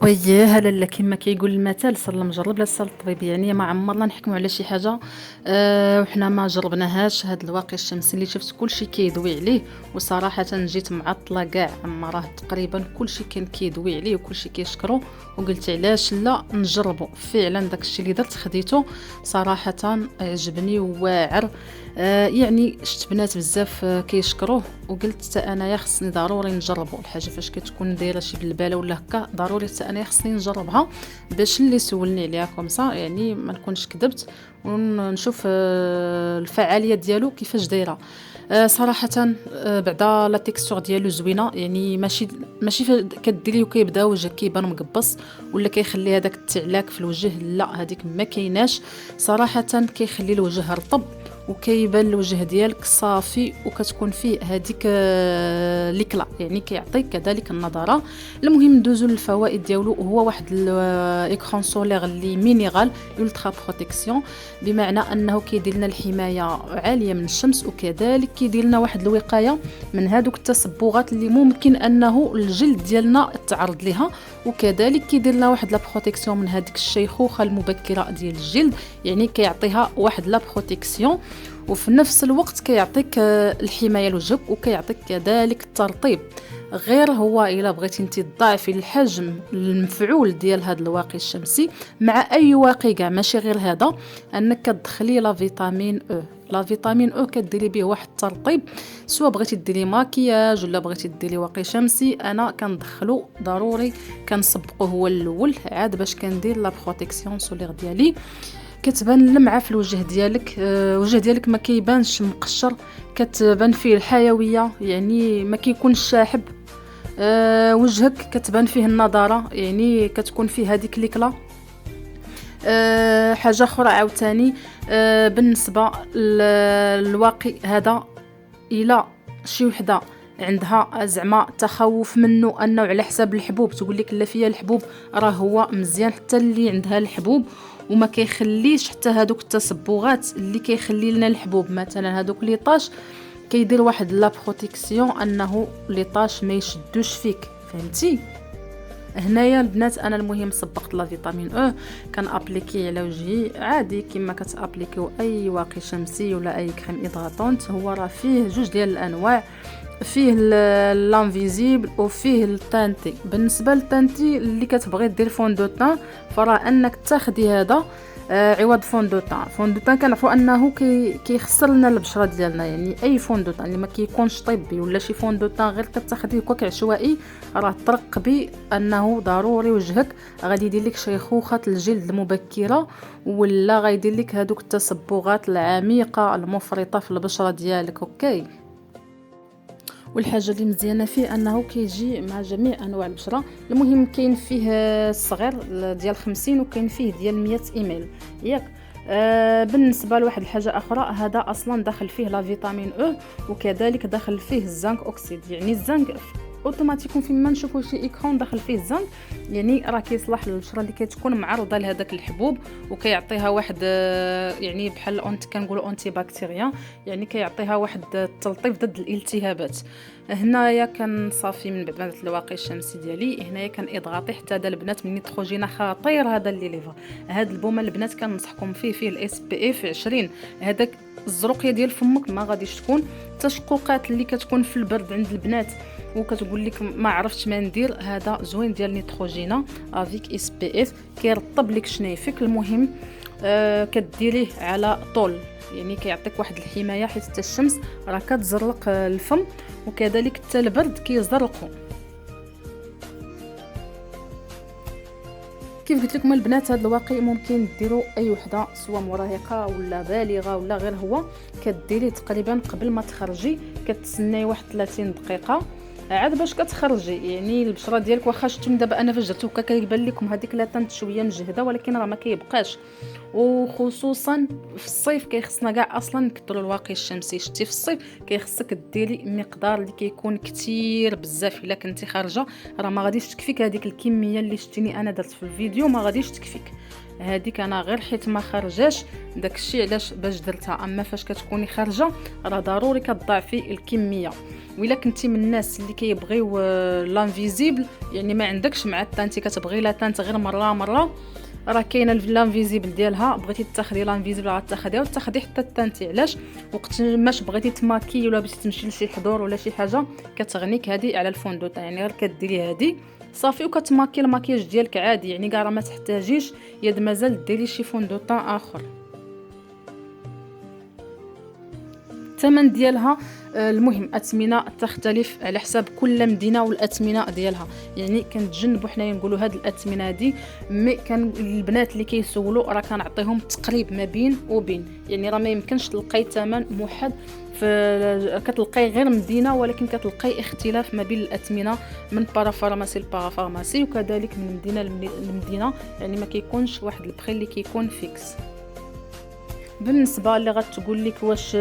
وياه لاله كما كيقول المثل سل المجرب لا سل الطبيب. يعني ما عمرنا نحكموا على شي حاجه وحنا ما جربناهاش. هاد الواقي الشمسي اللي شفت كلشي كيدوي عليه، وصراحه جيت معطله كاع، اما راه تقريبا كلشي كان كيدوي عليه وكلشي كيشكرو، وقلت علاش لا نجربه. فعلا داكشي اللي درت خديته صراحه، عجبني وواعر. يعني شفت بنات بزاف كيشكروه، وقلت حتى انايا خصني ضروري نجربه. الحاجه فاش كتكون دايره شي بالباله ولا هكا ضروري حتى انايا خصني نجربها، باش اللي سولني عليها كومسا يعني ما نكونش كذبت، ونشوف الفعاليه ديالو كيفاش دايره. صراحه بعدا لا تيكستور ديالو زوينه، يعني ماشي كديري وكيبدا وجهك كيبان مقبص ولا كيخلي هذاك التعلاك في الوجه، لا هذيك ما كايناش. صراحه كيخلي الوجه رطب وكيبان الوجه ديالك صافي، وكتكون فيه هذيك ليكلا، يعني كيعطيك كذلك النضاره. المهم ندوزو للفوائد ديالو. هو واحد الايكران سولير اللي مينيرال الترا بروتيكسيون، بمعنى انه كيدير لنا الحمايه عاليه من الشمس، وكذلك كيدير لنا واحد الوقايه من هذوك التصبغات اللي ممكن انه الجلد ديالنا تعرض لها، وكذلك كيدير لنا واحد لا بروتيكسيون من هذيك الشيخوخه المبكره ديال الجلد، يعني كيعطيها واحد لا بروتيكسيون، وفي نفس الوقت كيعطيك الحمايه لوجهك، وكيعطيك كذلك الترطيب. غير هو الا بغيتي انت تضاعفي الحجم المفعول ديال هذا الواقي الشمسي مع اي واقي كاع، ماشي غير هذا، انك كتدخلي لا فيتامين او. لا فيتامين او كديري به واحد الترطيب، سواء بغيتي ديري ماكياج ولا بغيتي ديري واقي شمسي. انا كندخلو ضروري، كنسبقو هو الاول عاد باش كندير لا بروتيكسيون سولير ديالي. كتبان اللمعه في الوجه ديالك، الوجه ديالك ما كيبانش مقشر، كتبان فيه الحيويه، يعني ما كيكونش شاحب. وجهك كتبان فيه النضاره، يعني كتكون فيه هذيك ليكلا. حاجه اخرى عاوتاني، بالنسبه للواقي هذا، الى شي وحده عندها زعما تخوف منه انه على حساب الحبوب، تقول لك لا فيا الحبوب، راه هو مزيان حتى اللي عندها الحبوب، وما كيخليش حتى هذوك التصبغات اللي كيخلي لنا الحبوب، مثلا هذوك لي طاش، كيدير واحد لا بروتيكسيون انه لي طاش ما يشدوش فيك، فهمتي؟ هنايا البنات انا المهم صبقت لا فيتامين او، كان ابليكي على وجهي عادي كما كتابليكيو اي واقي شمسي ولا اي كريم ايدغاطونت. هو راه فيه جوج ديال الانواع، فيه لانفيزيبل وفيه التانتي. بالنسبه للتانتي اللي كتبغي دير فون دو تان، فراه انك تاخدي هذا عوض فون دو تان. فون دو تان كنعرفوا انه كيخسر لنا البشره ديالنا، يعني اي فون دو تان اللي ما كيكونش طبي ولا شي فون دو تان غير كتاخديه هكاك عشوائي، راه ترقبي انه ضروري وجهك غادي يدير لك شيخوخه الجلد المبكره، ولا غيدير لك هذوك التصبغات العميقه المفرطه في البشره ديالك. اوكي، والحاجه اللي مزيانه فيه انه كيجي مع جميع انواع البشره. المهم كاين فيه الصغير ديال 50 وكاين فيه ديال 100 ايميل ياك. بالنسبه لواحد الحاجه اخرى، هذا اصلا داخل فيه لا فيتامين او، وكذلك داخل فيه الزنك اوكسيد. يعني الزنك اوتوماتيكون فيما نشوفوا شي ايكران داخل فيه الزنك، يعني راه كيصلح للبشره اللي كتكون معرضه لهذاك الحبوب، وكيعطيها واحد يعني بحال كنقولوا اونتي بكتيريا، يعني كيعطيها واحد التلطيف ضد الالتهابات. هنايا كنصافي من بعد ما درت الواقي الشمسي ديالي، هنايا كنضغطي حتى هذا البنات من نيتروجينا خطير. هذا اللي ليفر، هاد البومه البنات كنصحكم فيه الاس بي اف 20. هذاك الزروقيه ديال فمك ما غاديش تكون تشققات اللي كتكون في البرد عند البنات وكتقول لك ما عرفتش ما ندير. هذا زوين ديال نيتروجينا افيك اس بي اف، كيرطب لك شنايفك. المهم كديريه على طول، يعني كيعطيك واحد الحمايه، حيت حتى الشمس راه كتزرق الفم، وكذلك حتى البرد كيزرقو. كيف قلت لكم البنات، هذا الواقي ممكن ديروا اي وحده سواء مراهقه ولا بالغه ولا غير هو. كديريه تقريبا قبل ما تخرجي، كتسناي واحد 30 دقيقه عاد باش كتخرجي. يعني البشره ديالك واخا شفتوني دابا انا فاش درت هكا كيبان لكم هذيك لا تنت شويه مجهده، ولكن راه ما كيبقاش. وخصوصا في الصيف كيخصنا كاع اصلا نكثروا الواقي الشمسي. شتي في الصيف كيخصك ديري مقدار اللي كيكون كتير بزاف. الا كنتي خارجه راه ما غاديش تكفيك هذيك الكميه اللي شتيني انا درت في الفيديو، ما غاديش تكفيك هذيك. انا غير حيت ما خرجاش داكشي علاش باش درتها. اما فاش كتكوني خارجه راه ضروري كتضاعفي الكميه. وإلا كنتي من الناس اللي كيبغيو لانفيزيبل، يعني ما عندكش مع التانتي كتبغي لا تانت غير مره، راه كاينه لانفيزيبل ديالها. بغيتي تاخدي لانفيزيبل غتاخديها وتاخدي حتى التانتي. علاش؟ وقت ماش بغيتي تماكي ولا بغيتي تمشي لشي حضور ولا شي حاجه كتغنيك هذه على الفوندوطه، يعني غير كديري هذه صافي وكتماكي الماكياج ديالك عادي. يعني كاع راه ما تحتاجيش يد مازال ديري شي فوندوطه اخر. الثمن ديالها المهم اثمنه تختلف على حساب كل مدينه والاثمنه ديالها. يعني كنتجنبوا حنايا نقولوا هاد الاثمنه هادي، مي كان البنات اللي كيسولوا راه كنعطيهم تقريب ما بين وبين. يعني راه ما يمكنش تلقاي ثمن موحد كتلقاي غير مدينه، ولكن كتلقاي اختلاف ما بين الاثمنه من بارافارماسي لبارافارماسي، وكذلك من مدينه لمدينه. يعني ما كيكونش واحد البخي اللي كيكون فيكس. بالنسبه اللي غتقول لك واش